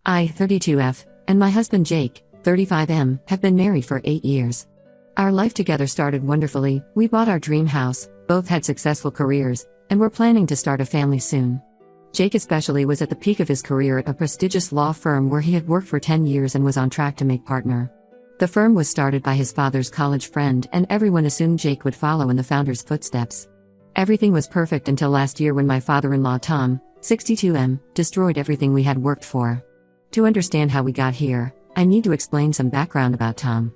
I, 32F, and my husband Jake, 35M, have been married for 8 years. Our life together started wonderfully. We bought our dream house, both had successful careers, and were planning to start a family soon. Jake especially was at the peak of his career at a prestigious law firm where he had worked for 10 years and was on track to make partner. The firm was started by his father's college friend, and everyone assumed Jake would follow in the founder's footsteps. Everything was perfect until last year when my father-in-law Tom, 62M, destroyed everything we had worked for. To understand how we got here, I need to explain some background about Tom.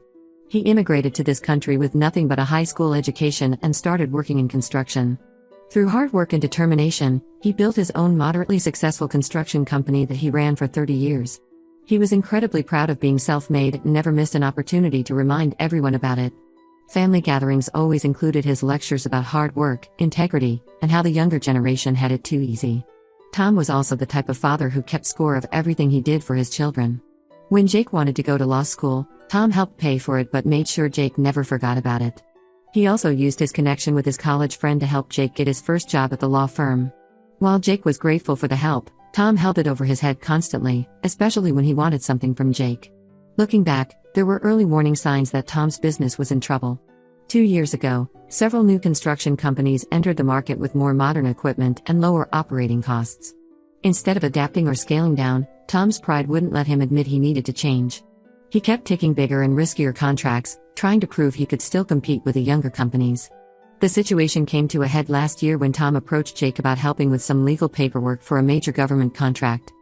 He immigrated to this country with nothing but a high school education and started working in construction. Through hard work and determination, he built his own moderately successful construction company that he ran for 30 years. He was incredibly proud of being self-made and never missed an opportunity to remind everyone about it. Family gatherings always included his lectures about hard work, integrity, and how the younger generation had it too easy. Tom was also the type of father who kept score of everything he did for his children. When Jake wanted to go to law school, Tom helped pay for it but made sure Jake never forgot about it. He also used his connection with his college friend to help Jake get his first job at the law firm. While Jake was grateful for the help, Tom held it over his head constantly, especially when he wanted something from Jake. Looking back, there were early warning signs that Tom's business was in trouble. 2 years ago, several new construction companies entered the market with more modern equipment and lower operating costs. Instead of adapting or scaling down, Tom's pride wouldn't let him admit he needed to change. He kept taking bigger and riskier contracts, trying to prove he could still compete with the younger companies. The situation came to a head last year when Tom approached Jake about helping with some legal paperwork for a major government contract.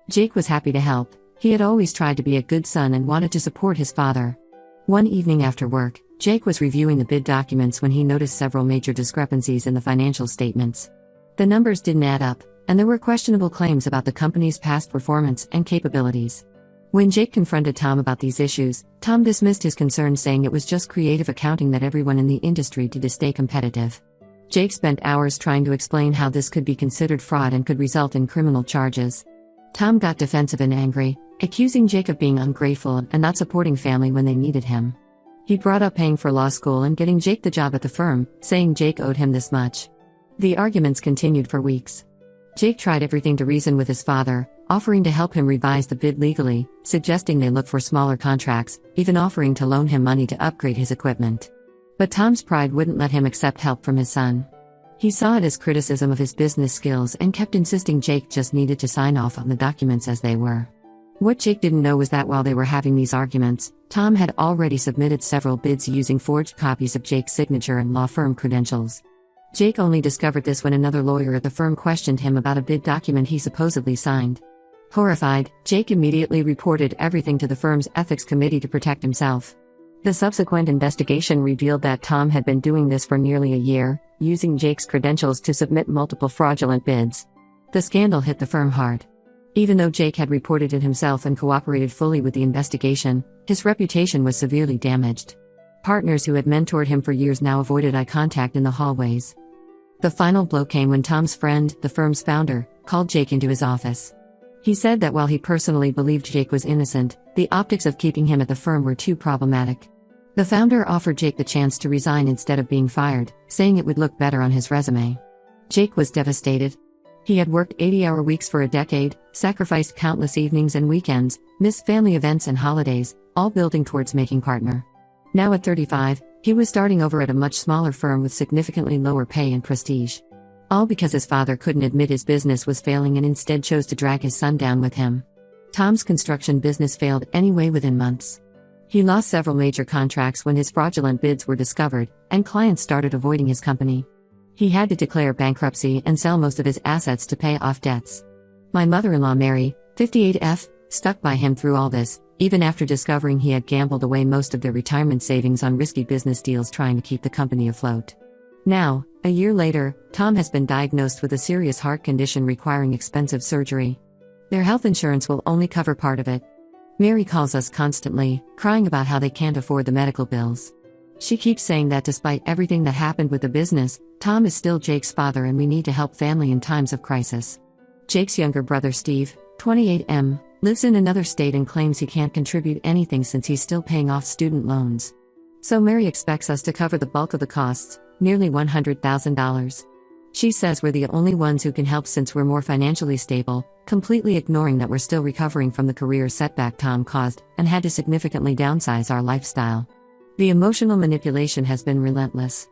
Jake was happy to help. He had always tried to be a good son and wanted to support his father. One evening after work, Jake was reviewing the bid documents when he noticed several major discrepancies in the financial statements. The numbers didn't add up, and there were questionable claims about the company's past performance and capabilities. When Jake confronted Tom about these issues, Tom dismissed his concerns, saying it was just creative accounting that everyone in the industry did to stay competitive. Jake spent hours trying to explain how this could be considered fraud and could result in criminal charges. Tom got defensive and angry, accusing Jake of being ungrateful and not supporting family when they needed him. He brought up paying for law school and getting Jake the job at the firm, saying Jake owed him this much. The arguments continued for weeks. Jake tried everything to reason with his father, offering to help him revise the bid legally, suggesting they look for smaller contracts, even offering to loan him money to upgrade his equipment. But Tom's pride wouldn't let him accept help from his son. He saw it as criticism of his business skills and kept insisting Jake just needed to sign off on the documents as they were. What Jake didn't know was that while they were having these arguments, Tom had already submitted several bids using forged copies of Jake's signature and law firm credentials. Jake only discovered this when another lawyer at the firm questioned him about a bid document he supposedly signed. Horrified, Jake immediately reported everything to the firm's ethics committee to protect himself. The subsequent investigation revealed that Tom had been doing this for nearly a year, using Jake's credentials to submit multiple fraudulent bids. The scandal hit the firm hard. Even though Jake had reported it himself and cooperated fully with the investigation, his reputation was severely damaged. Partners who had mentored him for years now avoided eye contact in the hallways. The final blow came when Tom's friend, the firm's founder, called Jake into his office. He said that while he personally believed Jake was innocent, the optics of keeping him at the firm were too problematic. The founder offered Jake the chance to resign instead of being fired, saying it would look better on his resume. Jake was devastated. He had worked 80-hour weeks for a decade, sacrificed countless evenings and weekends, missed family events and holidays, all building towards making partner. Now at 35, he was starting over at a much smaller firm with significantly lower pay and prestige. All because his father couldn't admit his business was failing and instead chose to drag his son down with him. Tom's construction business failed anyway within months. He lost several major contracts when his fraudulent bids were discovered, and clients started avoiding his company. He had to declare bankruptcy and sell most of his assets to pay off debts. My mother-in-law Mary, 58F, stuck by him through all this, even after discovering he had gambled away most of their retirement savings on risky business deals trying to keep the company afloat. Now, a year later, Tom has been diagnosed with a serious heart condition requiring expensive surgery. Their health insurance will only cover part of it. Mary calls us constantly, crying about how they can't afford the medical bills. She keeps saying that despite everything that happened with the business, Tom is still Jake's father and we need to help family in times of crisis. Jake's younger brother Steve, 28M, lives in another state and claims he can't contribute anything since he's still paying off student loans. So Mary expects us to cover the bulk of the costs, nearly $100,000. She says we're the only ones who can help since we're more financially stable, completely ignoring that we're still recovering from the career setback Tom caused and had to significantly downsize our lifestyle. The emotional manipulation has been relentless.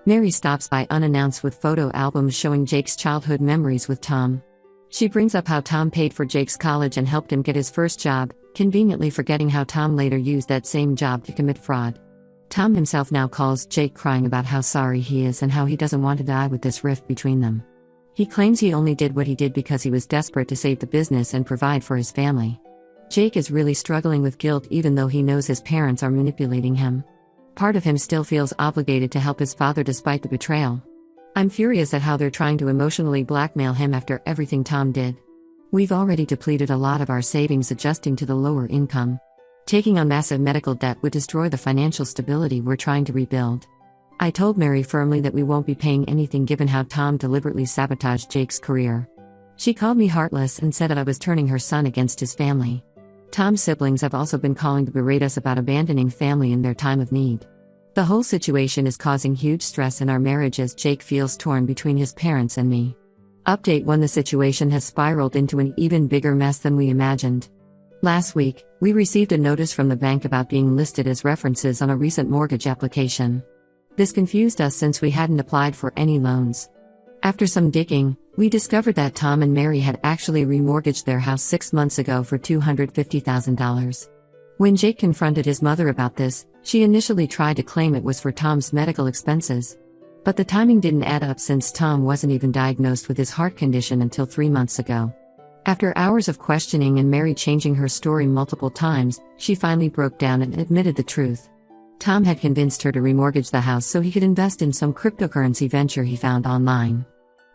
Mary stops by unannounced with photo albums showing Jake's childhood memories with Tom. She brings up how Tom paid for Jake's college and helped him get his first job, conveniently forgetting how Tom later used that same job to commit fraud. Tom himself now calls Jake crying about how sorry he is and how he doesn't want to die with this rift between them. He claims he only did what he did because he was desperate to save the business and provide for his family. Jake is really struggling with guilt even though he knows his parents are manipulating him. Part of him still feels obligated to help his father despite the betrayal. I'm furious at how they're trying to emotionally blackmail him after everything Tom did. We've already depleted a lot of our savings adjusting to the lower income. Taking on massive medical debt would destroy the financial stability we're trying to rebuild. I told Mary firmly that we won't be paying anything given how Tom deliberately sabotaged Jake's career. She called me heartless and said that I was turning her son against his family. Tom's siblings have also been calling to berate us about abandoning family in their time of need. The whole situation is causing huge stress in our marriage as Jake feels torn between his parents and me. Update 1: The situation has spiraled into an even bigger mess than we imagined. Last week, we received a notice from the bank about being listed as references on a recent mortgage application. This confused us since we hadn't applied for any loans. After some digging, we discovered that Tom and Mary had actually remortgaged their house 6 months ago for $250,000. When Jake confronted his mother about this, she initially tried to claim it was for Tom's medical expenses. But the timing didn't add up since Tom wasn't even diagnosed with his heart condition until 3 months ago. After hours of questioning and Mary changing her story multiple times, she finally broke down and admitted the truth. Tom had convinced her to remortgage the house so he could invest in some cryptocurrency venture he found online.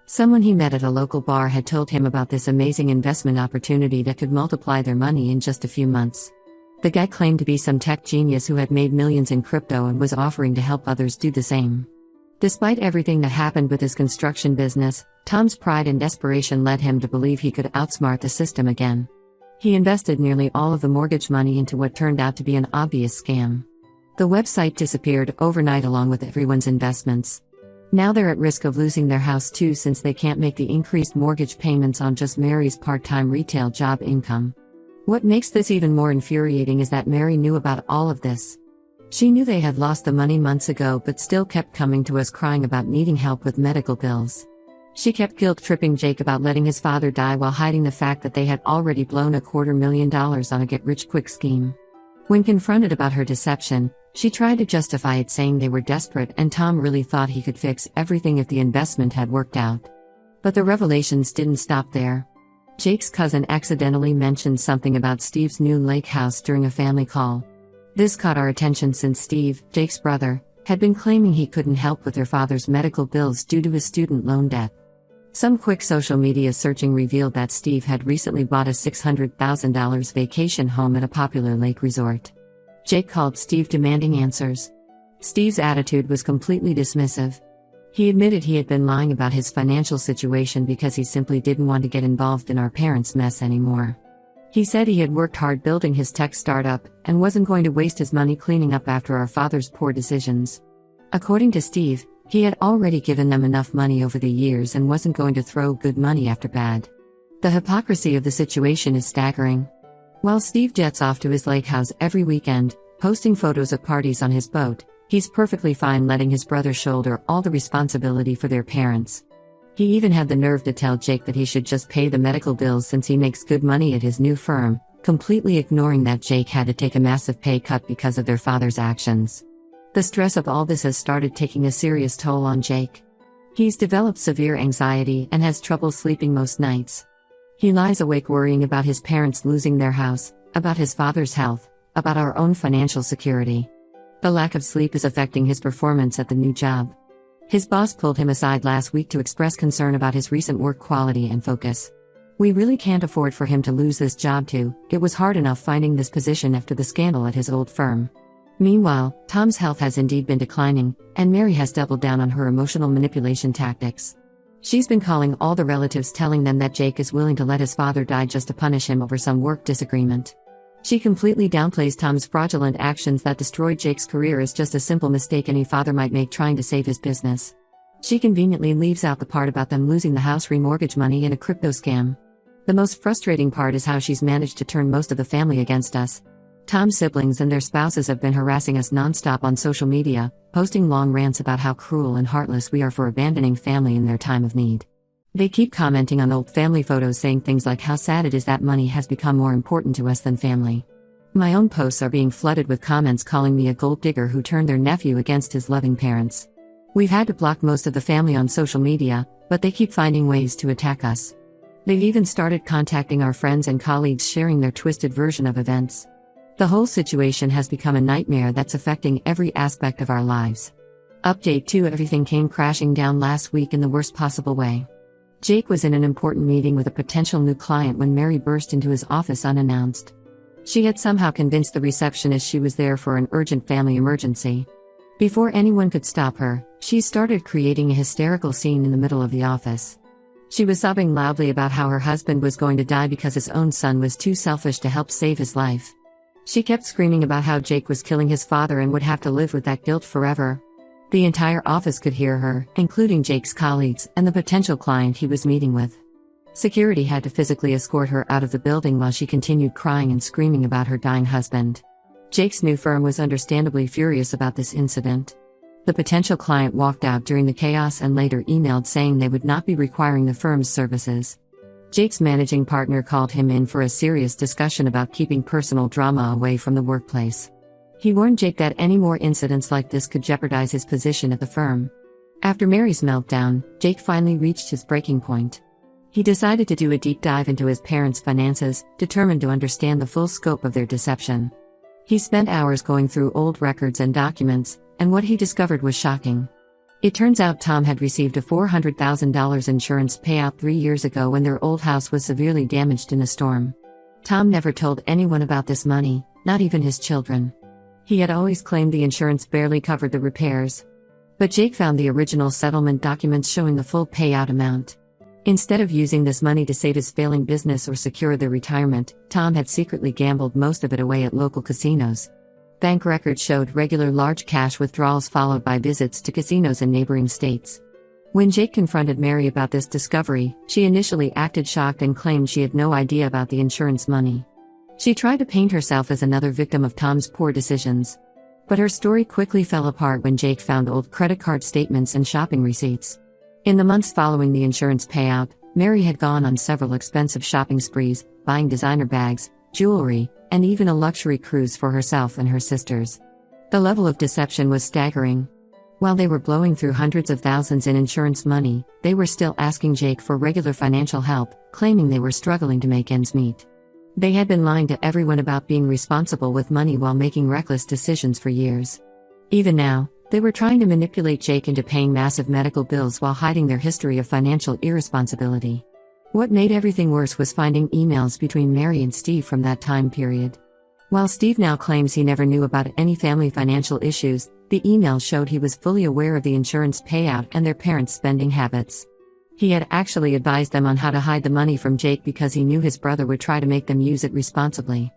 Someone he met at a local bar had told him about this amazing investment opportunity that could multiply their money in just a few months. The guy claimed to be some tech genius who had made millions in crypto and was offering to help others do the same. Despite everything that happened with his construction business, Tom's pride and desperation led him to believe he could outsmart the system again. He invested nearly all of the mortgage money into what turned out to be an obvious scam. The website disappeared overnight along with everyone's investments. Now they're at risk of losing their house too since they can't make the increased mortgage payments on just Mary's part-time retail job income. What makes this even more infuriating is that Mary knew about all of this. She knew they had lost the money months ago but still kept coming to us crying about needing help with medical bills. She kept guilt-tripping Jake about letting his father die while hiding the fact that they had already blown $250,000 on a get-rich-quick scheme. When confronted about her deception, she tried to justify it saying they were desperate and Tom really thought he could fix everything if the investment had worked out. But the revelations didn't stop there. Jake's cousin accidentally mentioned something about Steve's new lake house during a family call. This caught our attention since Steve, Jake's brother, had been claiming he couldn't help with their father's medical bills due to his student loan debt. Some quick social media searching revealed that Steve had recently bought a $600,000 vacation home at a popular lake resort. Jake called Steve demanding answers. Steve's attitude was completely dismissive. He admitted he had been lying about his financial situation because he simply didn't want to get involved in our parents' mess anymore. He said he had worked hard building his tech startup and wasn't going to waste his money cleaning up after our father's poor decisions. According to Steve, he had already given them enough money over the years and wasn't going to throw good money after bad. The hypocrisy of the situation is staggering. While Steve jets off to his lake house every weekend, posting photos of parties on his boat, he's perfectly fine letting his brother shoulder all the responsibility for their parents. He even had the nerve to tell Jake that he should just pay the medical bills since he makes good money at his new firm, completely ignoring that Jake had to take a massive pay cut because of their father's actions. The stress of all this has started taking a serious toll on Jake. He's developed severe anxiety and has trouble sleeping most nights. He lies awake worrying about his parents losing their house, about his father's health, about our own financial security. The lack of sleep is affecting his performance at the new job. His boss pulled him aside last week to express concern about his recent work quality and focus. We really can't afford for him to lose this job too. It was hard enough finding this position after the scandal at his old firm. Meanwhile, Tom's health has indeed been declining, and Mary has doubled down on her emotional manipulation tactics. She's been calling all the relatives telling them that Jake is willing to let his father die just to punish him over some work disagreement. She completely downplays Tom's fraudulent actions that destroyed Jake's career as just a simple mistake any father might make trying to save his business. She conveniently leaves out the part about them losing the house remortgage money in a crypto scam. The most frustrating part is how she's managed to turn most of the family against us. Tom's siblings and their spouses have been harassing us nonstop on social media, posting long rants about how cruel and heartless we are for abandoning family in their time of need. They keep commenting on old family photos, saying things like how sad it is that money has become more important to us than family. My own posts are being flooded with comments calling me a gold digger who turned their nephew against his loving parents. We've had to block most of the family on social media, but they keep finding ways to attack us. They've even started contacting our friends and colleagues, sharing their twisted version of events. The whole situation has become a nightmare that's affecting every aspect of our lives. Update 2: Everything came crashing down last week in the worst possible way. Jake was in an important meeting with a potential new client when Mary burst into his office unannounced. She had somehow convinced the receptionist she was there for an urgent family emergency. Before anyone could stop her, she started creating a hysterical scene in the middle of the office. She was sobbing loudly about how her husband was going to die because his own son was too selfish to help save his life. She kept screaming about how Jake was killing his father and would have to live with that guilt forever. The entire office could hear her, including Jake's colleagues and the potential client he was meeting with. Security had to physically escort her out of the building while she continued crying and screaming about her dying husband. Jake's new firm was understandably furious about this incident. The potential client walked out during the chaos and later emailed saying they would not be requiring the firm's services. Jake's managing partner called him in for a serious discussion about keeping personal drama away from the workplace. He warned Jake that any more incidents like this could jeopardize his position at the firm. After Mary's meltdown, Jake finally reached his breaking point. He decided to do a deep dive into his parents' finances, determined to understand the full scope of their deception. He spent hours going through old records and documents, and what he discovered was shocking. It turns out Tom had received a $400,000 insurance payout 3 years ago when their old house was severely damaged in a storm. Tom never told anyone about this money, not even his children. He had always claimed the insurance barely covered the repairs. But Jake found the original settlement documents showing the full payout amount. Instead of using this money to save his failing business or secure their retirement, Tom had secretly gambled most of it away at local casinos. Bank records showed regular large cash withdrawals followed by visits to casinos in neighboring states. When Jake confronted Mary about this discovery, she initially acted shocked and claimed she had no idea about the insurance money. She tried to paint herself as another victim of Tom's poor decisions. But her story quickly fell apart when Jake found old credit card statements and shopping receipts. In the months following the insurance payout, Mary had gone on several expensive shopping sprees, buying designer bags, jewelry, and even a luxury cruise for herself and her sisters. The level of deception was staggering. While they were blowing through hundreds of thousands in insurance money, they were still asking Jake for regular financial help, claiming they were struggling to make ends meet. They had been lying to everyone about being responsible with money while making reckless decisions for years. Even now, they were trying to manipulate Jake into paying massive medical bills while hiding their history of financial irresponsibility. What made everything worse was finding emails between Mary and Steve from that time period. While Steve now claims he never knew about any family financial issues, the emails showed he was fully aware of the insurance payout and their parents' spending habits. He had actually advised them on how to hide the money from Jake because he knew his brother would try to make them use it responsibly.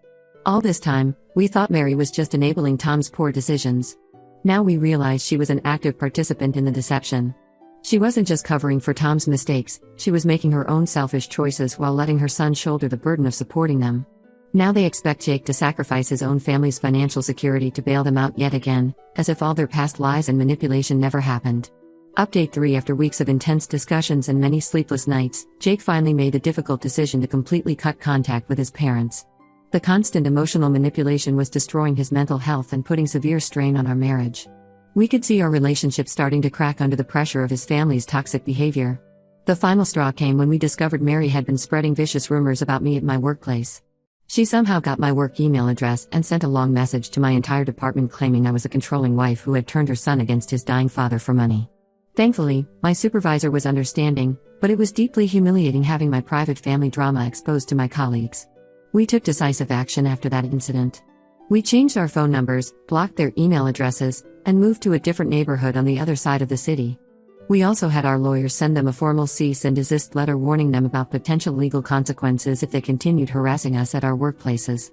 All this time, we thought Mary was just enabling Tom's poor decisions. Now we realize she was an active participant in the deception. She wasn't just covering for Tom's mistakes, she was making her own selfish choices while letting her son shoulder the burden of supporting them. Now they expect Jake to sacrifice his own family's financial security to bail them out yet again, as if all their past lies and manipulation never happened. Update 3: After weeks of intense discussions and many sleepless nights, Jake finally made the difficult decision to completely cut contact with his parents. The constant emotional manipulation was destroying his mental health and putting severe strain on our marriage. We could see our relationship starting to crack under the pressure of his family's toxic behavior. The final straw came when we discovered Mary had been spreading vicious rumors about me at my workplace. She somehow got my work email address and sent a long message to my entire department claiming I was a controlling wife who had turned her son against his dying father for money. Thankfully, my supervisor was understanding, but it was deeply humiliating having my private family drama exposed to my colleagues. We took decisive action after that incident. We changed our phone numbers, blocked their email addresses, and moved to a different neighborhood on the other side of the city. We also had our lawyers send them a formal cease and desist letter warning them about potential legal consequences if they continued harassing us at our workplaces.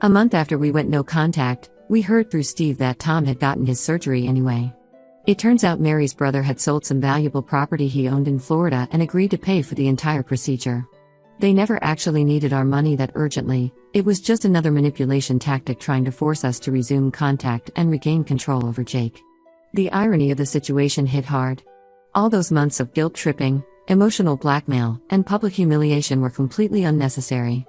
A month after we went no contact, we heard through Steve that Tom had gotten his surgery anyway. It turns out Mary's brother had sold some valuable property he owned in Florida and agreed to pay for the entire procedure. They never actually needed our money that urgently, it was just another manipulation tactic trying to force us to resume contact and regain control over Jake. The irony of the situation hit hard. All those months of guilt-tripping, emotional blackmail, and public humiliation were completely unnecessary.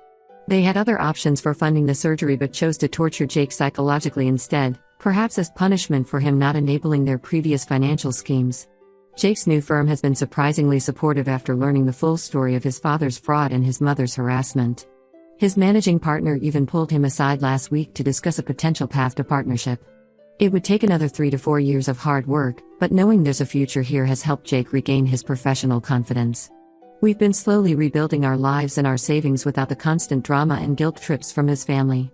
They had other options for funding the surgery but chose to torture Jake psychologically instead, perhaps as punishment for him not enabling their previous financial schemes. Jake's new firm has been surprisingly supportive after learning the full story of his father's fraud and his mother's harassment. His managing partner even pulled him aside last week to discuss a potential path to partnership. It would take another 3 to 4 years of hard work, but knowing there's a future here has helped Jake regain his professional confidence. We've been slowly rebuilding our lives and our savings without the constant drama and guilt trips from his family.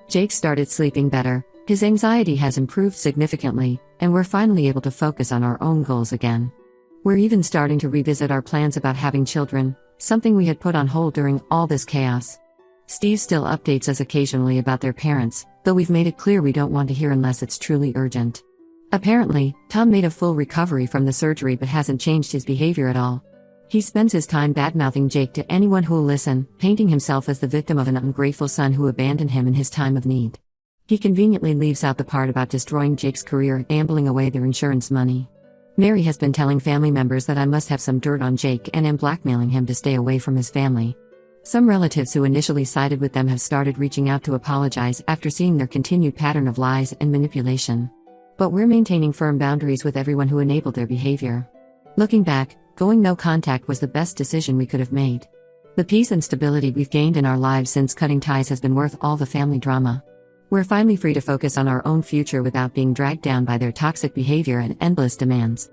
Jake started sleeping better, his anxiety has improved significantly, and we're finally able to focus on our own goals again. We're even starting to revisit our plans about having children, something we had put on hold during all this chaos. Steve still updates us occasionally about their parents, though we've made it clear we don't want to hear unless it's truly urgent. Apparently, Tom made a full recovery from the surgery but hasn't changed his behavior at all. He spends his time badmouthing Jake to anyone who'll listen, painting himself as the victim of an ungrateful son who abandoned him in his time of need. He conveniently leaves out the part about destroying Jake's career and gambling away their insurance money. Mary has been telling family members that I must have some dirt on Jake and am blackmailing him to stay away from his family. Some relatives who initially sided with them have started reaching out to apologize after seeing their continued pattern of lies and manipulation. But we're maintaining firm boundaries with everyone who enabled their behavior. Looking back, going no contact was the best decision we could have made. The peace and stability we've gained in our lives since cutting ties has been worth all the family drama. We're finally free to focus on our own future without being dragged down by their toxic behavior and endless demands.